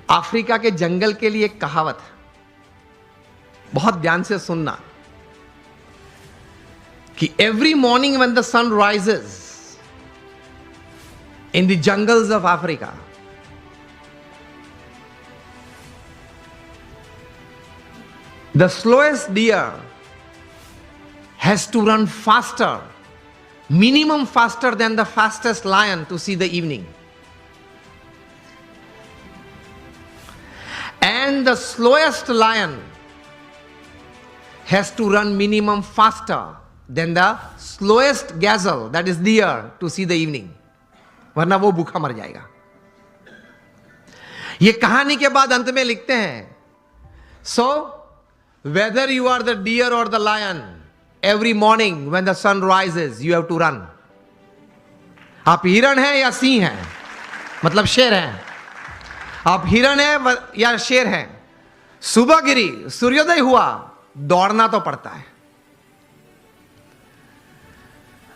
Africa के जंगल के लिए एक कहावत है, बहुत ध्यान से सुनना, कि every morning when the sun rises in the jungles of Africa, the slowest deer has to run faster, minimum faster than the fastest lion to see the evening. And the slowest lion has to run minimum faster than the slowest gazelle, that is deer, to see the evening. वरना वो भूखा मर जाएगा. ये कहानी के बाद अंत में लिखते हैं, so whether you are the deer or the lion, every morning when the sun rises, you have to run. आप हिरण हैं या सिंह हैं, मतलब शेर हैं, आप हिरण हैं या शेर हैं, सुबह गिरी, सूर्योदय हुआ, दौड़ना तो पड़ता है.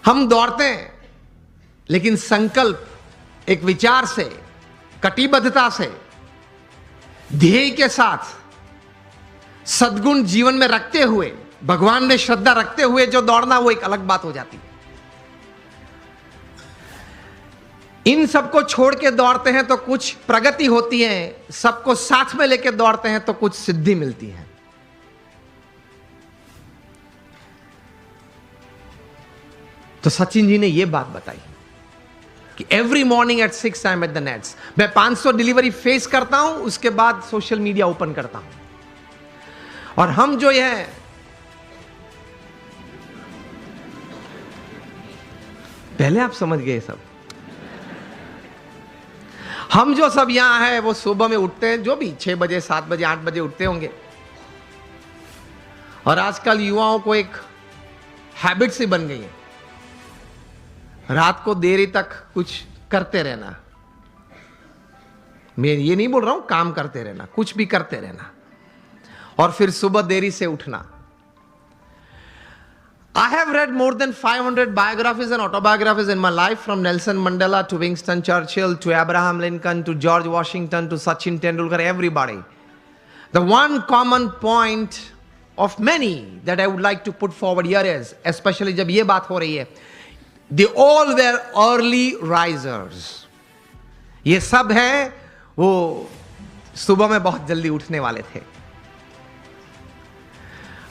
हम दौड़ते हैं, लेकिन संकल्प, एक विचार से, कटिबद्धता से, ध्येय के साथ, सद्गुण जीवन में रखते हुए, भगवान में श्रद्धा रखते हुए जो दौड़ना, वो एक अलग बात हो जाती है. इन सबको छोड़ के दौड़ते हैं तो कुछ प्रगति होती है, सबको साथ में लेके दौड़ते हैं तो कुछ सिद्धि मिलती है. तो सचिन जी ने यह बात बताई कि every morning at 6 I am at the nets. मैं 500 डिलीवरी फेस करता हूं, उसके बाद सोशल मीडिया ओपन करता हूं. और हम जो है पहले आप समझ गए सब, हम जो सब यहां है वो सुबह में उठते हैं, जो भी 6 बजे 7 बजे 8 बजे उठते होंगे. और आजकल युवाओं को एक हैबिट सी बन गई है, रात को देरी तक कुछ करते रहना. मैं ये नहीं बोल रहा हूं काम करते रहना, कुछ भी करते रहना, और फिर सुबह देरी से उठना. I have read more than 500 biographies and autobiographies in my life, from Nelson Mandela to Winston Churchill to Abraham Lincoln to George Washington to Sachin Tendulkar, everybody. The one common point of many that I would like to put forward here is, especially जब ये बात हो रही है, they all were early risers. ये सब हैं वो सुबह में बहुत जल्दी उठने वाले थे.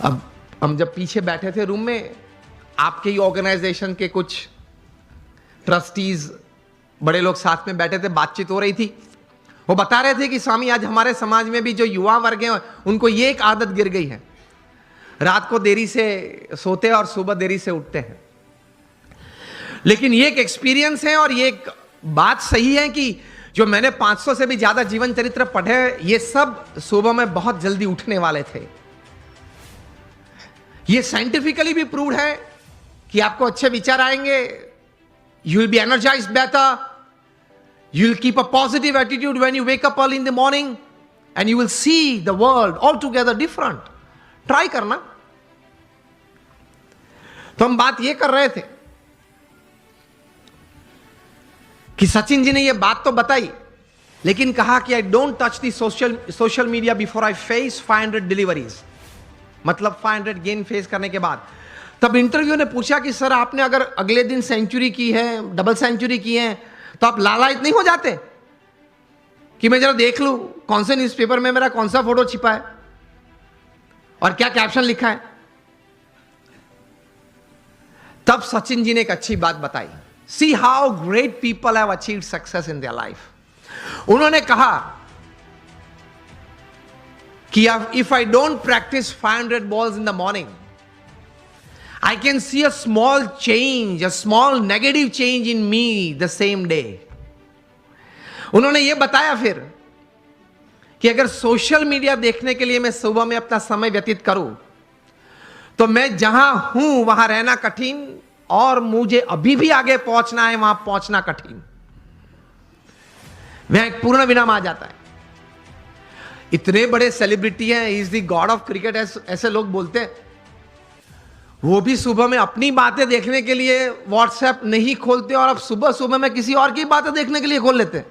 अब हम जब पीछे बैठे थे रूम में, आपके ही ऑर्गेनाइजेशन के कुछ ट्रस्टीज, बड़े लोग साथ में बैठे थे, बातचीत हो रही थी. वो बता रहे थे कि स्वामी आज हमारे समाज में भी जो युवा वर्ग हैं उनको ये एक आदत गिर गई है, रात को देरी से सोते हैं और सुबह देरी से उठते हैं. लेकिन ये एक एक्सपीरियंस है और ये एक बात सही है कि जो मैंने 500 से भी ज्यादा जीवन चरित्र पढ़े, ये सब सुबह में बहुत जल्दी उठने वाले थे. ये साइंटिफिकली भी प्रूव्ड है कि आपको अच्छे विचार आएंगे, you will be energised better, you will keep a positive attitude when you wake up early in the morning, and you will see the world all together different. Try करना. तो हम बात ये कर रहे थे कि सचिन जी ने ये बात तो बताई, लेकिन कहा कि I don't touch the social media before I face 500 deliveries, मतलब 500 गेन फेस करने के बाद. तब इंटरव्यू ने पूछा कि सर आपने अगर अगले दिन सेंचुरी की है, डबल सेंचुरी की है, तो आप लालायित नहीं हो जाते कि मैं जरा देख लूं कौन से न्यूज़पेपर में मेरा कौन सा फोटो छिपा है और क्या कैप्शन लिखा है? तब सचिन जी ने एक अच्छी बात बताई. See how great people have achieved success in their life. उन्होंने कहा कि if I don't practice 500 balls in the morning, I can see a small change, a small negative change in me the same day. उन्होंने ये बताया फिर कि अगर social media देखने के लिए मैं सुबह में अपना समय व्यतीत करूं, तो मैं जहां हूं वहां रहना कठिन, और मुझे अभी भी आगे पहुंचना है, वहां पहुंचना कठिन. वहां एक पूर्ण विराम आ जाता है. इतने बड़े सेलिब्रिटी हैं, is the God of cricket, ऐसे लोग बोलते हैं, वो भी सुबह में अपनी बातें देखने के लिए व्हाट्सएप नहीं खोलते, और अब सुबह सुबह में किसी और की बातें देखने के लिए खोल लेते हैं.